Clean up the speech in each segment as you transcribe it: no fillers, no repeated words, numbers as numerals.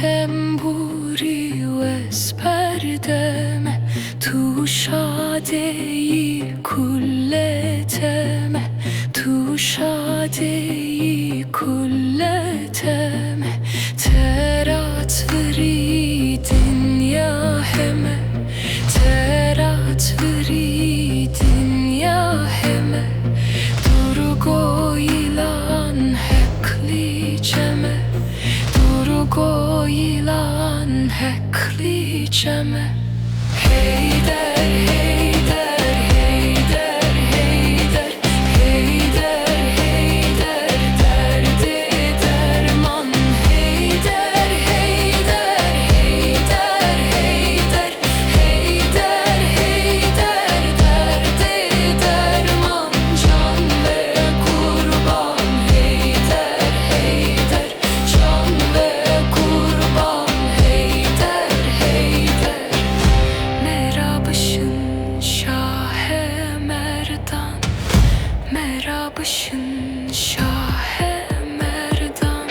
تنبوری و اسپردم تو شادی کلتم تو شادی کلتم ترات وری دنیا همه ترات وری دنیا همه Durgoylan hekliceme Durgoylan hekliceme Heyder, heyder, heyder, heyder Heyder, heyder, derdi derman Heyder, heyder, heyder, heyder Heyder, heyder, derdi derman Can ve kurban Heyder, heyder Can ve kurban Heyder, heyder Merabışın Şah-ı Merdan Merabışın Şah-ı Merdan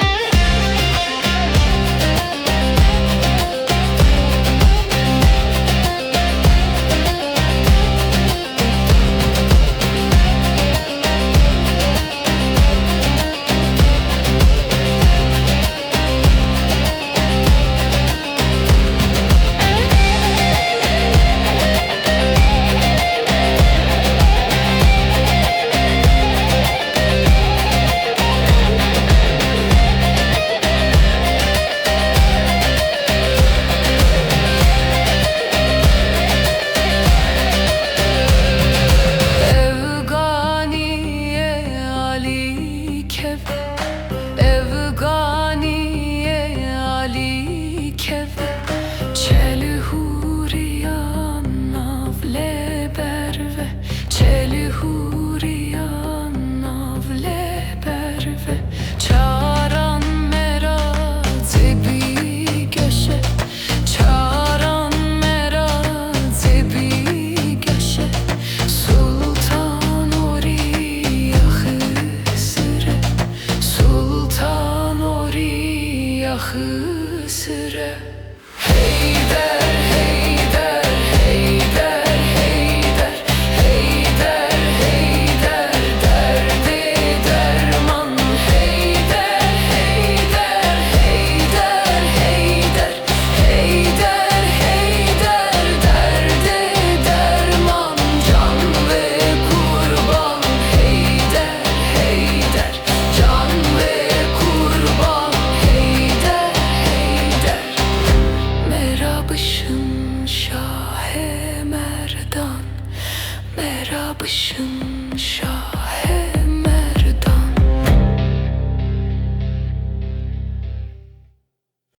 Evganiye Ali Kev Evganiye Ali Kev Çelhuriyan navle berve Çelhuriyan navle berve Çaran merazi bi göşe Çaran merazi bi göşe Sultan oriyahı sıre Sultan oriyahı sıre Heyder, heyder